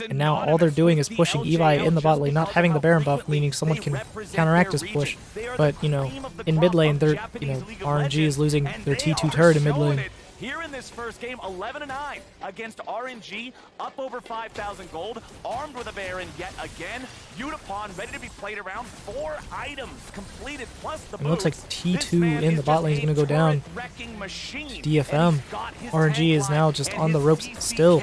[SPEAKER 1] And now all they're doing is pushing Evi in the bot lane, not having the Baron buff, meaning someone can counteract his push. But, you know, in mid lane, they're, you know, RNG is losing their T2 turret in mid lane.
[SPEAKER 3] Here in this first game, 11-9 against RNG, up over 5,000 gold, armed with a Baron yet again. Unipon ready to be played around. 4 items completed, plus the boost.
[SPEAKER 1] It looks like T2 in the bot lane is going to go down. DFM. RNG is now just on the ropes still.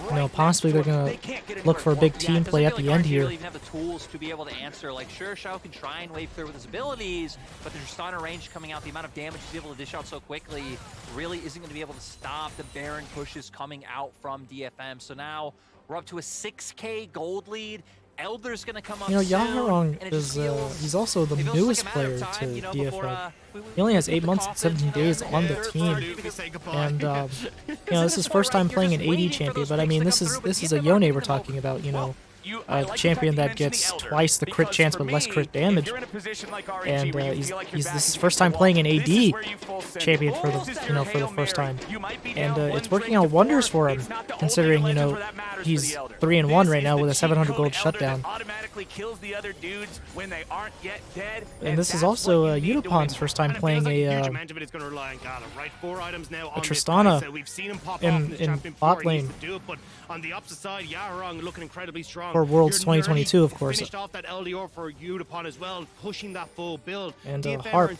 [SPEAKER 1] You know, possibly they're going to look for a big team play at the end here.
[SPEAKER 2] Even have the tools to be able to answer. Like, sure, Xiao can try and wave clear with his abilities, but there's Tristana range coming out. The amount of damage he's able to dish out so quickly really isn't going to be able to stop the Baron pushes coming out from DFM. So now we're up to a 6K gold lead. Elder's going to come up.
[SPEAKER 1] You know, Yaharong is he's also the newest player to DFM. He only has 8 months and 17 days on the team, and you know, this is his first time playing an AD champion. But I mean, this is a Yone we're talking about. You know, a champion that gets twice the crit chance but less crit damage, and this is his first time playing an AD champion for the first time, and it's working out wonders for him, considering, you know, he's 3-1 right now with a 700 gold shutdown. And this is also Unipon's first time playing a Tristana in bot lane for Worlds 2022, of course. And Harp.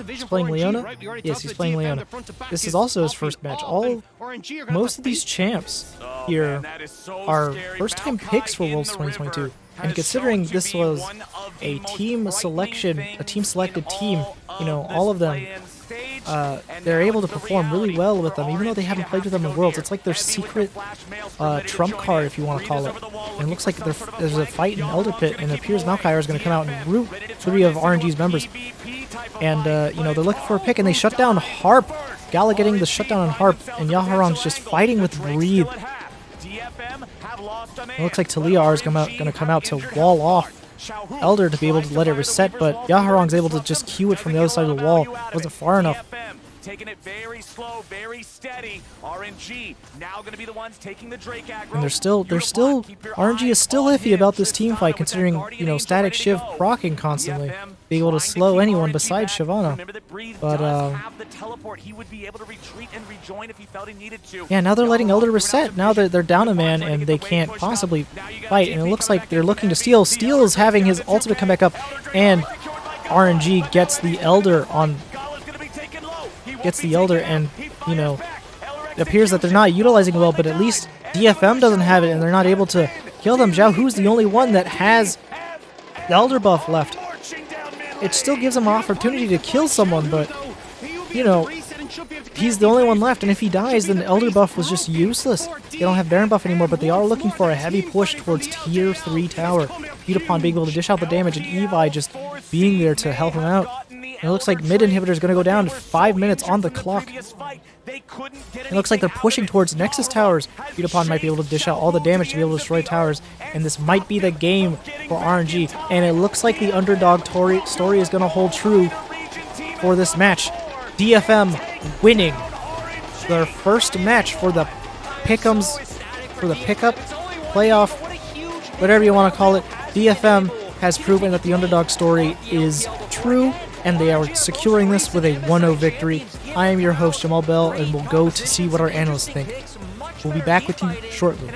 [SPEAKER 1] He's playing Leona? Yes, he's playing Leona. This is also his first match. Most of these champs here are first-time picks for Worlds 2022. And considering this was a team-selected team, you know, all of them, they're able to perform really well with them, even though they haven't played with them in Worlds. It's like their secret trump card, if you want to call it. And it looks like there's a fight in Elder Pit, and it appears Maokai is going to come out and root 3 of RNG's members. And, you know, they're looking for a pick, and they shut down Harp. Gala getting the shutdown on Harp, and Yaharong's just fighting with Breathe. It looks like Talia is going to come out to wall off Elder to be able to let it reset, but Yaharong's able to just Q it from the other side of the wall. It wasn't far enough.
[SPEAKER 3] Taking it very slow, very steady. RNG now going to be the ones taking the Drake aggro.
[SPEAKER 1] And RNG is still iffy about this team fight, considering, you know, Static Shiv proccing constantly, being able to slow anyone besides Shyvana. But yeah, now they're letting Elder reset. Now they're down a man and they can't possibly fight. And it looks like they're looking to steal. Steel is having his ultimate come back up, and RNG gets the Elder and, you know, it appears that they're not utilizing well, but at least DFM doesn't have it and they're not able to kill them. Zhao Hu's the only one that has the Elder buff left. It still gives him an opportunity to kill someone, but, you know, he's the only one left, and if he dies, then the Elder buff was just useless. They don't have Baron buff anymore, but they are looking for a heavy push towards Tier 3 tower. Unipon being able to dish out the damage, and Evi just being there to help him out. And it looks like mid inhibitor is going to go down 5 minutes on the clock. It looks like they're pushing towards Nexus towers. Unipon might be able to dish out all the damage to be able to destroy towers, and this might be the game for RNG. And it looks like the underdog story is going to hold true for this match. DFM winning their first match for the pick'ems, for the pickup, playoff, whatever you want to call it. DFM has proven that the underdog story is true, and they are securing this with a 1-0 victory. I am your host, Jamal Bell, and we'll go to see what our analysts think. We'll be back with you shortly.